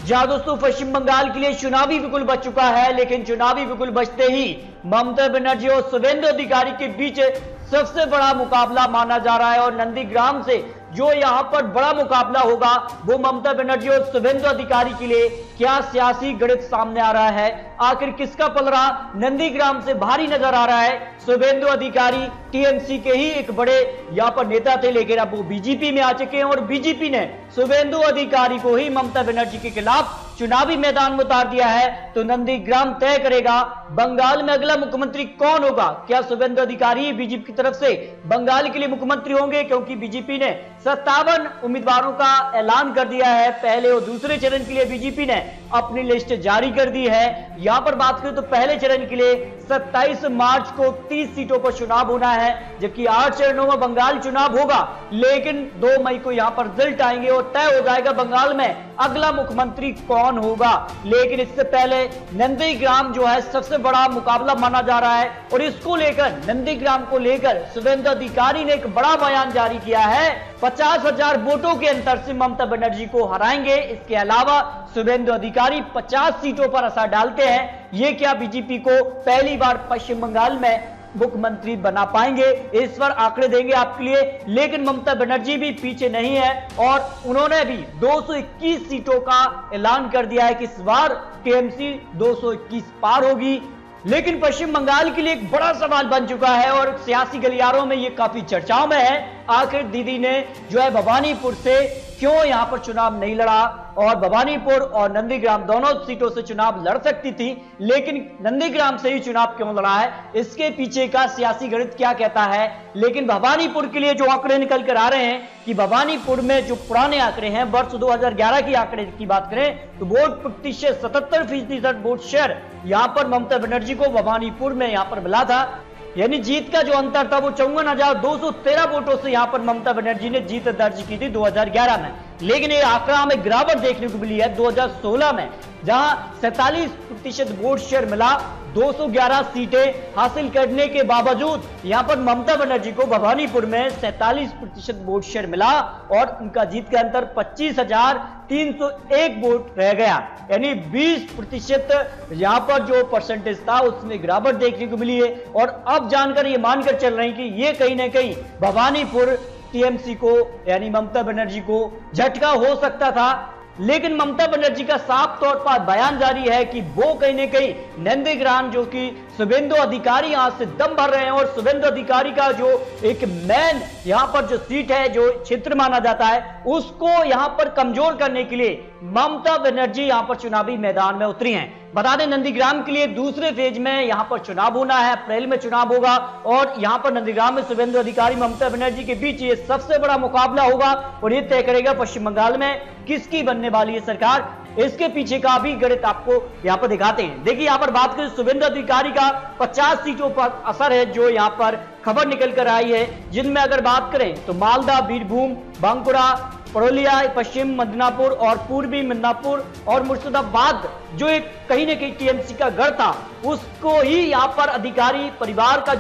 जहां दोस्तों पश्चिम बंगाल के लिए चुनावी बिगुल बज चुका है, लेकिन चुनावी बिगुल बजते ही ममता बनर्जी और शुभेंदु अधिकारी के बीच सबसे बड़ा मुकाबला माना जा रहा है। और नंदीग्राम से जो यहां पर बड़ा मुकाबला होगा वो ममता बनर्जी और शुभेंदु अधिकारी के लिए क्या सियासी गणित सामने आ रहा है, आखिर किसका पलड़ा नंदीग्राम से भारी नजर आ रहा है। शुभेंदु अधिकारी टीएमसी के ही एक बड़े यहां पर नेता थे, लेकिन अब वो बीजेपी में आ चुके हैं और बीजेपी ने शुभेंदु अधिकारी को ही ममता बनर्जी के खिलाफ चुनावी मैदान में उतार दिया है। तो नंदीग्राम तय करेगा बंगाल में अगला मुख्यमंत्री कौन होगा। क्या शुभेंदु अधिकारी बीजेपी की तरफ से बंगाल के लिए मुख्यमंत्री होंगे, क्योंकि बीजेपी ने 57 उम्मीदवारों का ऐलान कर दिया है। पहले और दूसरे चरण के लिए बीजेपी ने अपनी लिस्ट जारी कर दी है। यहां पर बात करें तो पहले चरण के लिए 27 मार्च को 30 सीटों पर चुनाव होना है, जबकि 8 चरणों में बंगाल चुनाव होगा। लेकिन 2 मई को यहां पर रिजल्ट आएंगे और तय हो जाएगा बंगाल में अगला मुख्यमंत्री कौन होगा। लेकिन इससे पहले नंदीग्राम जो है सबसे बड़ा मुकाबला माना जा रहा है और इसको लेकर नंदीग्राम को लेकर शुभेंदु अधिकारी ने एक बड़ा बयान जारी किया है। 50,000 वोटों के अंतर से ममता बनर्जी को हराएंगे। इसके अलावा शुभेंदु अधिकारी 50 सीटों पर असर डालते हैं। ये क्या बीजेपी को पहली बार पश्चिम बंगाल में मुख्यमंत्री बना पाएंगे, इस पर आंकड़े देंगे आपके लिए। लेकिन ममता बनर्जी भी पीछे नहीं है और उन्होंने भी 221 सीटों का ऐलान कर दिया है कि इस बार टीएमसी 221 पार होगी। लेकिन पश्चिम बंगाल के लिए एक बड़ा सवाल बन चुका है और सियासी गलियारों में ये काफी चर्चाओं में है। आखिर दीदी ने जो है भवानीपुर से क्यों यहां पर चुनाव नहीं लड़ा, और भवानीपुर और नंदीग्राम दोनों सीटों से चुनाव लड़ सकती थी, लेकिन नंदीग्राम से ही चुनाव क्यों लड़ा है, इसके पीछे का सियासी गणित क्या कहता है। लेकिन भवानीपुर के लिए जो आंकड़े निकल कर आ रहे हैं कि भवानीपुर में जो पुराने आंकड़े हैं, वर्ष 2011 की आंकड़े की बात करें तो वोट प्रतिशत 77% वोट शेयर यहां पर ममता बनर्जी को भवानीपुर में यहां पर मिला था। यानी जीत का जो अंतर था वो 54,213 वोटों से यहां पर ममता बनर्जी ने जीत दर्ज की थी 2011 में। लेकिन ये आंकड़ा हमें गिरावट देखने को मिली है 2016 में, जहां 47% वोट शेयर मिला। 211 सीटें हासिल करने के बावजूद यहां पर ममता बनर्जी को भवानीपुर में 47% वोट शेयर मिला और उनका जीत का अंतर 25,301 वोट रह गया। यानी 20% यहां पर जो परसेंटेज था उसमें गिरावट देखने को मिली है। और अब जानकर ये मानकर चल रहे हैं कि ये कहीं ना कहीं भवानीपुर टीएमसी को यानी ममता बनर्जी को झटका हो सकता था। लेकिन ममता बनर्जी का साफ तौर पर बयान जारी है कि वो कहीं ना कहीं नंदीग्राम जो कि शुभेंदु अधिकारी यहां से दम भर रहे हैं और शुभेंदु अधिकारी का जो एक मेन यहां पर जो सीट है, जो क्षेत्र माना जाता है, उसको यहां पर कमजोर करने के लिए ममता बनर्जी यहां पर चुनावी मैदान में उतरी हैं। बता दें नंदीग्राम के लिए दूसरे फेज में यहां पर चुनाव होना है, अप्रैल में चुनाव होगा और यहां पर नंदीग्राम में शुभेंदु अधिकारी ममता बनर्जी के बीच ये सबसे बड़ा मुकाबला होगा और ये तय करेगा पश्चिम बंगाल में किसकी बनने वाली है सरकार। इसके पीछे का भी गणित आपको यहां पर दिखाते हैं। देखिए यहां पर बात करें शुभेंदु अधिकारी का 50 सीटों पर असर है जो यहां पर खबर निकल कर आई है, जिनमें अगर बात करें तो मालदा, बीरभूम, बांकुड़ा, पुरुलिया, पश्चिम मिदनापुर और पूर्वी मिदनापुर और मुर्शिदाबाद जो एक कहीं ना कहीं टीएमसी का गढ़ था, उसको ही यहां पर अधिकारी परिवार का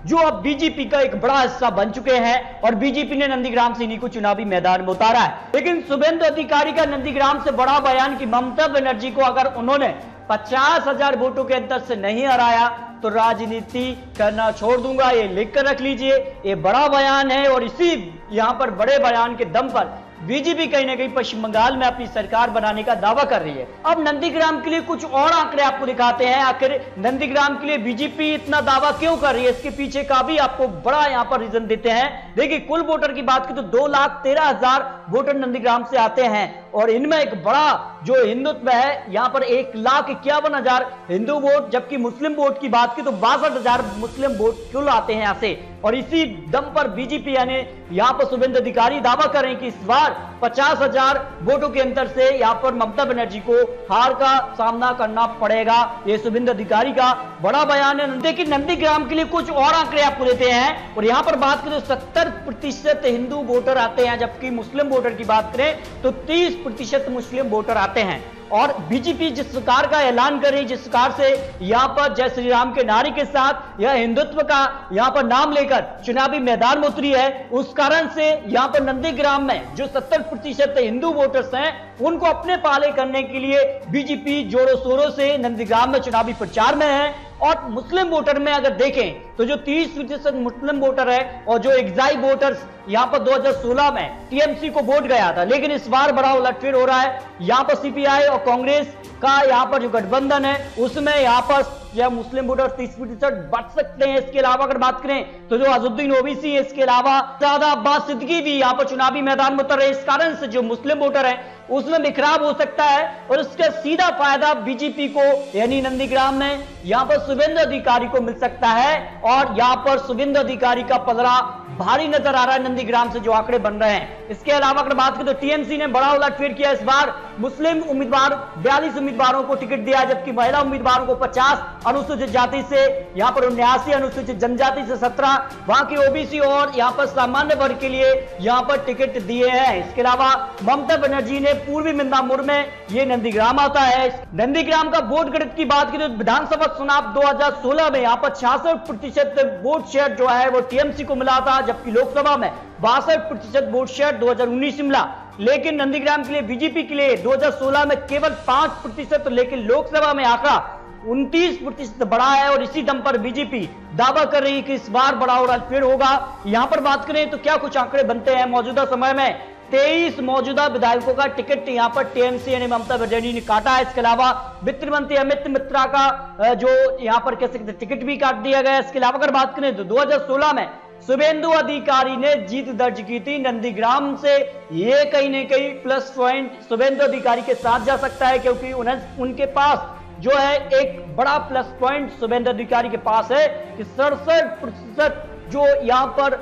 जो अब बीजेपी का एक बड़ा हिस्सा बन चुके हैं और बीजेपी ने नंदीग्राम से इन्हीं को चुनावी मैदान में उतारा है। लेकिन शुभेंदु अधिकारी का नंदीग्राम से बड़ा बयान कि ममता बनर्जी को अगर उन्होंने 50,000 वोटों के अंतर से नहीं हराया तो राजनीति करना छोड़ दूंगा, ये लिख कर रख लीजिए। ये बड़ा बयान है और इसी यहां पर बड़े बयान के दम पर बीजेपी कहीं ना कहीं पश्चिम बंगाल में अपनी सरकार बनाने का दावा कर रही है। अब नंदीग्राम के लिए कुछ और आंकड़े आपको दिखाते हैं, आखिर नंदीग्राम के लिए बीजेपी इतना दावा क्यों कर रही है, इसके पीछे का भी आपको बड़ा यहां पर रीजन देते हैं। देखिए कुल वोटर की बात की तो 2,13,000 वोटर नंदीग्राम से आते हैं और इनमें एक बड़ा जो हिंदुत्व है यहां पर 1,51,000 हिंदू वोट, जबकि मुस्लिम वोट की बात की तो 62,000 मुस्लिम वोट कुल आते हैं यहां से। और इसी दम पर बीजेपी यानी यहां पर शुभेंदु अधिकारी दावा कर रहे हैं कि इस बार 50,000 वोटों के अंतर से यहां पर ममता बनर्जी को हार का सामना करना पड़ेगा। ये शुभेंदु अधिकारी का बड़ा बयान है। देखिए नंदीग्राम के लिए कुछ और आंकड़े आपको देते हैं और यहां पर बात करें 70% हिंदू वोटर आते हैं, जबकि मुस्लिम वोटर की बात करें तो 30% मुस्लिम वोटर आते हैं। और बीजेपी जिस प्रकार का ऐलान कर रही, जिस प्रकार से यहां पर जय श्री राम के नारे के साथ यह हिंदुत्व का यहां पर नाम लेकर चुनावी मैदान में उतरी है, उस कारण से यहां पर नंदीग्राम में जो 70% हिंदू वोटर्स हैं उनको अपने पाले करने के लिए बीजेपी जोरों शोरों से नंदीग्राम में चुनावी प्रचार में है। और मुस्लिम वोटर में अगर देखें तो जो 30% मुस्लिम वोटर है और जो एक्साई वोटर्स यहां पर 2016 में टीएमसी को वोट गया था, लेकिन इस बार बड़ा उलटफेर हो रहा है। यहां पर सीपीआई और कांग्रेस का यहां पर जो गठबंधन है उसमें यहां पर यह मुस्लिम वोटर 30% बढ़ सकते हैं। इसके अलावा अगर बात करें तो जो अजुद्दीन ओवैसी है, इसके अलावा ज्यादा अब्बास सिद्दीकी भी यहां पर चुनावी मैदान में उतर रहे। इस कारण से जो मुस्लिम वोटर है उसमें बिखराव हो सकता है और उसका सीधा फायदा बीजेपी को यानी नंदीग्राम में यहां पर शुभेंदु अधिकारी को मिल सकता है और यहां पर शुभेंदु अधिकारी का पलड़ा भारी नजर आ रहा है नंदीग्राम से जो आंकड़े बन रहे हैं। इसके अलावा अगर बात करें तो टीएमसी ने बड़ा उलटफेर किया। इस बार मुस्लिम उम्मीदवार 42 उम्मीदवारों को टिकट दिया, जबकि महिला उम्मीदवारों को 50, अनुसूचित जाति से यहां पर 79, अनुसूचित जनजाति से 17, वहां की ओबीसी और यहां पर सामान्य वर्ग के लिए यहां पर टिकट दिए हैं। इसके अलावा ममता बनर्जी ने पूर्वी मिदनापुर में ये नंदीग्राम आता है। नंदीग्राम का वोट गणित की बात करें तो विधानसभा चुनाव 2016 में यहां पर 66% वोट शेयर जो है वो टीएमसी को मिला था, जबकि लोकसभा में 62% वोट शेयर 2019 में मिला। लेकिन नंदीग्राम के लिए बीजेपी के लिए 2016 में केवल 5%, लेकिन लोकसभा में आंकड़ा 29% बढ़ा है और इसी दम पर बीजेपी दावा कर रही है कि इस बार बड़ा उलटफेर होगा। यहां पर बात करें तो क्या कुछ आंकड़े बनते हैं मौजूदा समय में 23 मौजूदा विधायकों का टिकट यहां पर टीएमसी यानी ममता बनर्जी ने काटा है। इसके अलावा वित्त मंत्री अमित मित्रा का जो यहां पर कह सकते टिकट भी काट दिया गया। इसके अलावा अगर बात करें तो 2016 में शुभेंदु अधिकारी ने जीत दर्ज की थी नंदीग्राम से। ये कहीं न कहीं प्लस पॉइंट शुभेंदु अधिकारी के साथ जा सकता है, क्योंकि उनके पास जो है एक बड़ा प्लस पॉइंट शुभेंदु अधिकारी के पास है कि 67% जो यहां पर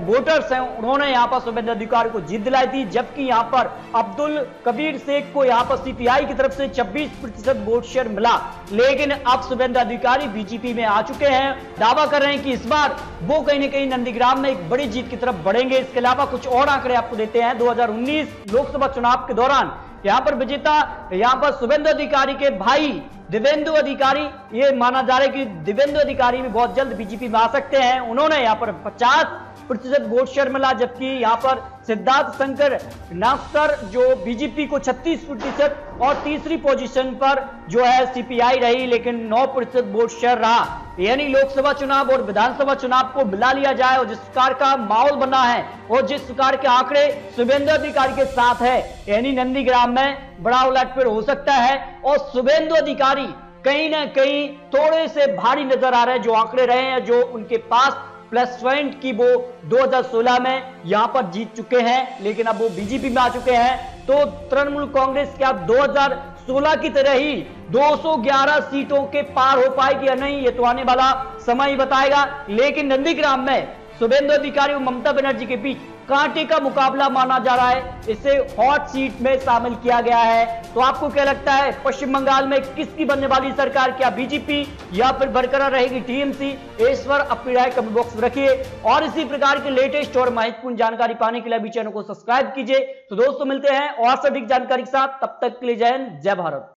वोटर्स हैं उन्होंने यहां पर शुभेंदु अधिकारी को जीत दिलाई थी, जबकि यहां पर अब्दुल कबीर शेख को यहां पर सीपीआई की तरफ से 26% वोट शेयर मिला। लेकिन अब शुभेंदु अधिकारी बीजेपी में आ चुके हैं, दावा कर रहे हैं कि इस बार वो कहीं न कहीं नंदीग्राम में एक बड़ी जीत की तरफ बढ़ेंगे। इसके अलावा कुछ और आंकड़े आपको देते हैं। 2019 लोकसभा चुनाव के दौरान यहां पर विजेता यहां पर शुभेंदु अधिकारी के भाई दिव्येंदु अधिकारी, ये माना जा रहा है कि दिव्येंदु अधिकारी भी बहुत जल्द बीजेपी में आ सकते हैं। उन्होंने यहां पर 50% वोट शेयर मिला, जबकि यहां पर सिद्धार्थ शंकर नास्कर जो बीजेपी को 36% और तीसरी पोजीशन पर जो है सीपीआई रही, लेकिन 9% वोट शेयर रहा। यानी लोकसभा चुनाव और विधानसभा चुनाव को मिला लिया जाए और जिस प्रकार का माहौल बना है और जिस प्रकार के आंकड़े शुभेंदु अधिकारी के साथ है, यानी नंदीग्राम में बड़ा उलटफेर हो सकता है और शुभेंदु अधिकारी कहीं ना कहीं थोड़े से भारी नजर आ रहे हैं। जो आंकड़े रहे हैं जो उनके पास प्लस पॉइंट की वो 2016 में यहां पर जीत चुके हैं, लेकिन अब वो बीजेपी में आ चुके हैं। तो तृणमूल कांग्रेस क्या 2016 की तरह ही 211 सीटों के पार हो पाएगी या नहीं, ये तो आने वाला समय ही बताएगा। लेकिन नंदीग्राम में शुभेंदु अधिकारी और ममता बनर्जी के बीच कांटे का मुकाबला माना जा रहा है, इसे हॉट सीट में शामिल किया गया है। तो आपको क्या लगता है पश्चिम बंगाल में किसकी बनने वाली सरकार, क्या बीजेपी या फिर बरकरार रहेगी टीएमसी? इस पर अपनी राय कमेंट बॉक्स में रखिए और इसी प्रकार के लेटेस्ट और महत्वपूर्ण जानकारी पाने के लिए अभी चैनल को सब्सक्राइब कीजिए। तो दोस्तों मिलते हैं और सटीक जानकारी के साथ, तब तक के लिए जय हिंद, जय भारत।